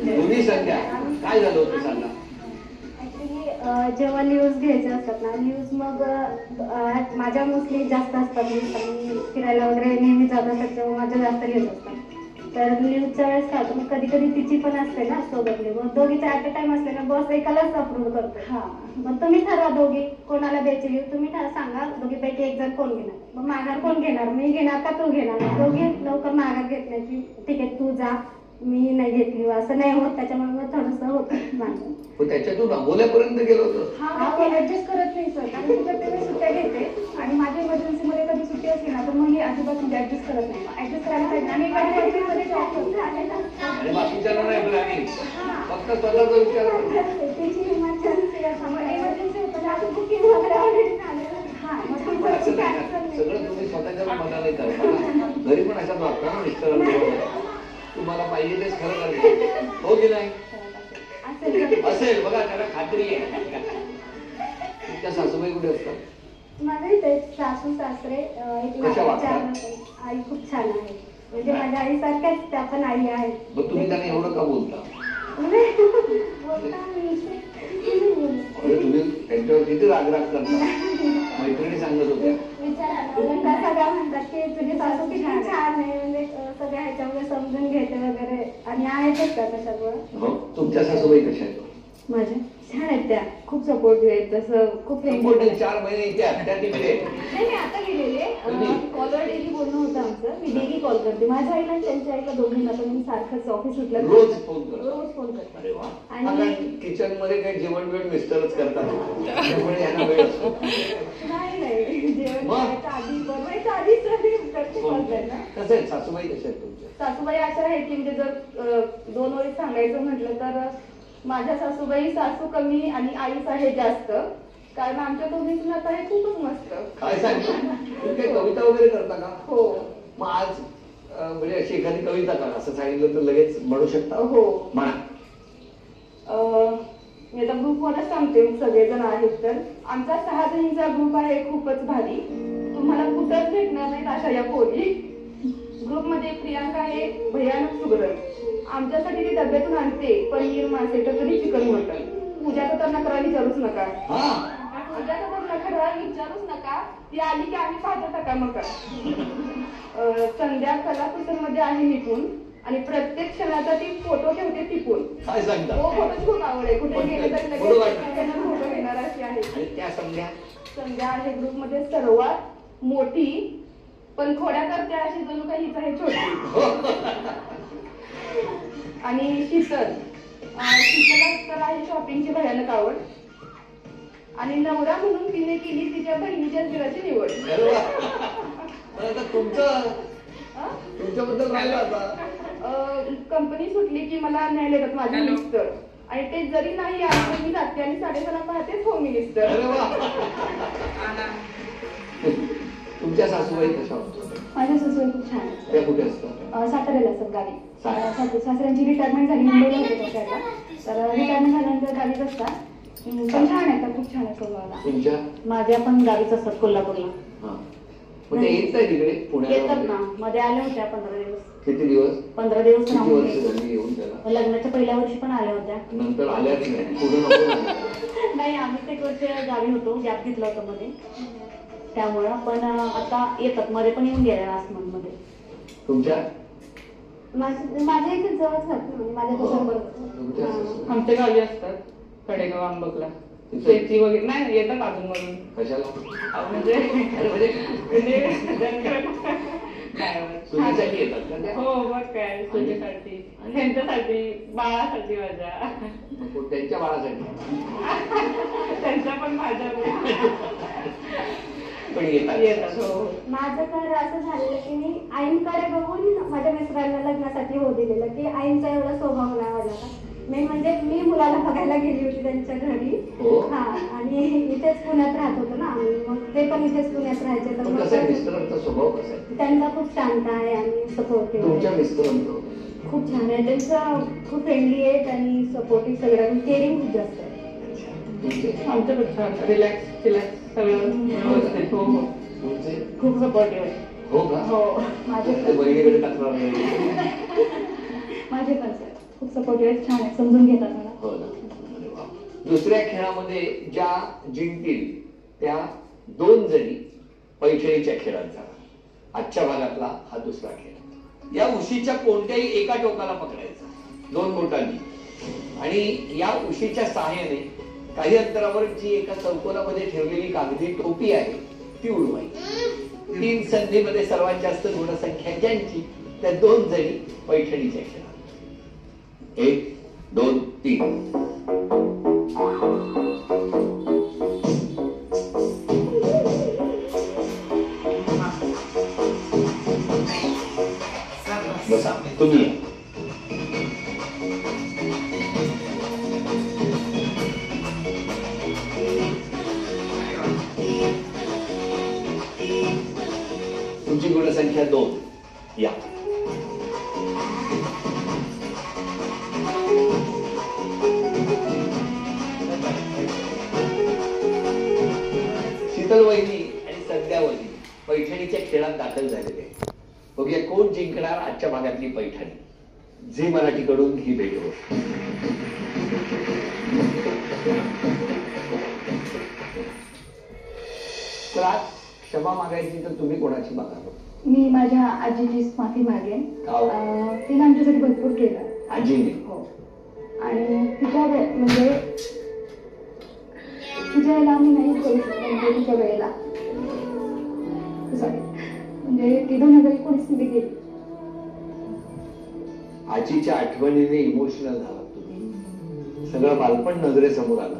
दोन्ही संध्या काय झालं होतं सांगा. जेव्हा न्यूज घ्यायचे असतात ना, न्यूज मग माझ्या मोस्टली जास्त असतात. आणि फिरायला वगैरे नेहमी जात असतात तेव्हा माझ्या जास्त घेत असतात. तर न्यूजच्या वेळेस काय होतं, मग कधी कधी तिची पण असते ना सोबतली, मग दोघीचा ऍट अ टाइम असते ना, बस एकालाच अप्रूव्ह करते. हा, मग तुम्ही ठरवा दोघी कोणाला द्यायची न्यूज, तुम्ही सांगा दोघीपैकी एक जण कोण घेणार. मग माघार कोण घेणार, मी घेणार का तू घेणार. दोघी लवकर माघार घेत नाही की ठीक आहे तू जा, मी नाही घेतली, असं नाही होत. त्याच्यामुळे मग थोडंसं होतं माझं. त्याच्यातून अमोल्यापर्यंत गेलो होतो. हा, ऍडजस्ट करत नाही सर, कारण तिच्याकडे मी सुट्ट्या घेते आणि माझ्या इमर्जन्सी मध्ये कधी सुट्टी असली ना तर मग ही अजिबात म्हणजे ऍडजस्ट करत नाही. ऍडजस्ट करायला पाहिजे. आणि मध्ये जॉब करते आणि बाकीच्या नाही प्लॅनिंग, फक्त स्वतःचा विचार. तिची इमर्जन्सी होतं, असं बुकिंग वगैरे झालेलं. सगळं तुम्ही स्वतःच्या मनाने करता. घरी पण अशाच वागता ना मिस्टरांबरोबर. तुम्हाला पाहिजे तेच खरं करते, हो की नाही. असेल बघा, त्याला खात्री आहे. तुमच्या सासूबाई कुठे असतात. माझ्या इथे सासू सासरे आई खूप छान आहे. म्हणजे माझ्या आई सारख्याच त्या पण आई आहेत. मग तुम्ही त्यांना एवढं का बोलता. तुम्ही त्यांच्यावर किती रागराग करता. मैत्रिणी सांगत होत्या सगळ्या म्हणतात की तुझी सासू किती छान आहे, म्हणजे सगळ्या ह्याच्यामध्ये समजून घेते वगैरे. आणि आहेतच त्या तशामुळे. तुमच्या सासूबाई कशा आहेत. माझ्या छान आहेत, त्या खूप सपोर्टिव्ह आहेत. तसं खूप 4 महिने इथे त्या तिकडे नाही, मी आता गेलेले. कॉलवर डेली बोलणं होतं आमचं. मी डेली कॉल करते माझ्या आईला आणि त्यांच्या आईला, दोघींना. पण मी सारखंच ऑफिस सुटलं रोज फोन करते. अरे वा. आणि किचन मध्ये काही जेवण वेळ मिस्टरच करतात, त्यामुळे यांना वेळ असतो. नाही जेवण करायच्या आधी बनवायच्या आधीच करते कॉल त्यांना. कसं आहे सासूबाई कशा आहेत तुमच्या. सासूबाई अशा आहेत की म्हणजे जर 2 ओळीत सांगायचं म्हटलं तर माझ्या सासूबाई सासू कमी आणि आईच आहे जास्त. कारण आमच्या दोघींचं नातं आहे खूपच मस्त. काय सांगता. तुम्ही काही कविता वगैरे करता का. हो. मग आज म्हणजे अशी एखादी कविता का असं सांगितलं तर लगेच म्हणू शकता. हो म्हणा. मी आता ग्रुपवरच सांगते, सगळेजण आहेत तर. आमचा 6 जणींचा ग्रुप आहे, खूपच भारी. तुम्हाला कुठंच भेटणार नाहीत अशा या पोरी. ग्रुपमध्ये प्रियांका आहे भयानक सुगरण. आमच्यासाठी ती डब्यातून आणते पनीर, मासे, कधी चिकन, मटन. पूजाचा तर नखरा विचारूच नका. पूजाचा तर नखरा विचारूच नका. ती आली की आम्ही पाहतो टका मका. संध्या कलाकुसर आहे निपुण आणि प्रत्येक क्षणाचा ती फोटो ठेवते टिपून. काय सांगता. हो, फोटोच खूप आवड आहे. कुठे गेले तरी लगेच फोटो घेणार अशी आहे. त्या संध्या आहे ग्रुपमध्ये सर्वात मोठी, पण खोड्या करते अशी जणू काही हीच आहे छोटी. आणि शीतला तर आहे शॉपिंगची भयानक आवड. आणि नवरा म्हणून तिने केली तिच्या बहिणीच्या दिराची निवड. तुमच्याबद्दल राहिला आता. कंपनी सुटली की मला न्यायला येतात माझे मिस्टर. आणि ते जरी नाही आले मी जाते आणि 6:30 पाहतेच होम मिनिस्टर. तुमच्या सासूबाई कशा होत्या. माझ्या सासूबाई खूप छान. त्या कुठे असतात. साताऱ्याला असतात गावी. सासऱ्यांची रिटायरमेंट झाली, मुंबईला होते त्याला. तर रिटायरमेंट झाल्यानंतर गावीच असतात. पण छान आहेत, खूप छान आहे स्वभावाला. तुमच्या माझ्या पण गावीच असतात, कोल्हापूरला. येत नाही तिकडे पुण्याला. येतात ना, मध्ये आल्या होत्या 15 दिवस. किती दिवस. 15 दिवस राहून. येऊन त्याला लग्नाच्या पहिल्या वर्षी पण आल्या होत्या. नंतर आल्याच नाही. नाही, आम्ही 1 वर्ष गावी होतो, गॅप घेतला होता मध्ये. त्यामुळं पण आता येतात, मध्ये पण येऊन गेल्या आसमान मध्ये. तुमच्या माझ्या इथे जवळच राहते, माझ्या बरोबर. आमच्या गावी असतात कडेगाव आंबकला. शेती वगैरे नाही येतात अजून म्हणून. कशाला म्हणजे सुनेसाठी येतात का. हो मग काय, सुनेसाठी, त्यांच्यासाठी, बाळासाठी माझ्या. त्यांच्या बाळासाठी. त्यांच्या पण माझ्या पण येतात. हो. माझं तर असं झालेलं की मी आईंकडे बघून माझ्या मिस्टरांना लग्नासाठी हो दिलेलं की आईंचा एवढा स्वभाव नाही आवडला. मी म्हणजे मी मुलाला बघायला गेली होती त्यांच्या घरी. हा, आणि इथेच पुण्यात राहत होतो ना आम्ही, मग ते पण इथेच पुण्यात राहायचे. तर मिस्टरांचा स्वभाव कसा आहे. त्यांचा खूप शांत आहे आणि सपोर्टिव्ह. तुमच्या मिस्टरांचा खूप छान आहे, त्यांचं खूप फ्रेंडली आहेत आणि सपोर्टिव्ह, सगळं केअरिंग खूप जास्त आहे. आमचं पण छान, रिलॅक्स रिलॅक्स सगळं व्यवस्थित. हो हो, खूप सपोर्टिव्ह आहे. हो का. हो, माझे बहिणीकडे तक्रार नाही. माझे पण सर. खूप सपोर्टिव्ह आहेत, छान आहे, समजून घेतात मला. हो ना. अरे वा. दुसऱ्या खेळामध्ये ज्या जिंकतील त्या 2 जणी पैठणीच्या खेळात जाणार. आजच्या भागातला हा दुसरा खेळ. या उशीच्या कोणत्याही एका टोकाला पकडायचा 2 बोटांनी आणि या उशीच्या सहाय्याने काही अंतरावर जी एका चौकोनामध्ये ठेवलेली कागदी टोपी आहे ती उडवायची. 3 संधीमध्ये सर्वात जास्त गुणसंख्या ज्यांची त्या 2 जणी पैठणीच्या खेळात. 1 2 3. बसा तुम्ही. तुमची गुणसंख्या 2. या. शीतल वहिनी आणि संध्या वहिनी पैठणीच्या खेळात दाखल झालेले आहेत. बघूया कोण जिंकणार आजच्या भागातली पैठणी. झी मराठीकडून ही भेट होती. तर आज क्षमा मागायची तर तुम्ही कोणाची मागा? मी माझ्या आजीची माफी मागेन. तिने आमच्यासाठी भरपूर केलं. आजीने? हो. आणि तिच्या म्हणजे तिच्या वेळेला आम्ही नाही करू शकतो, म्हणजे तिच्या वेळेला सॉरी म्हणजे ती 2019 मध्ये गेली. आजीच्या आठवणीने इमोशनल झाला तुम्ही. सगळं बालपण नजरेसमोर आलं.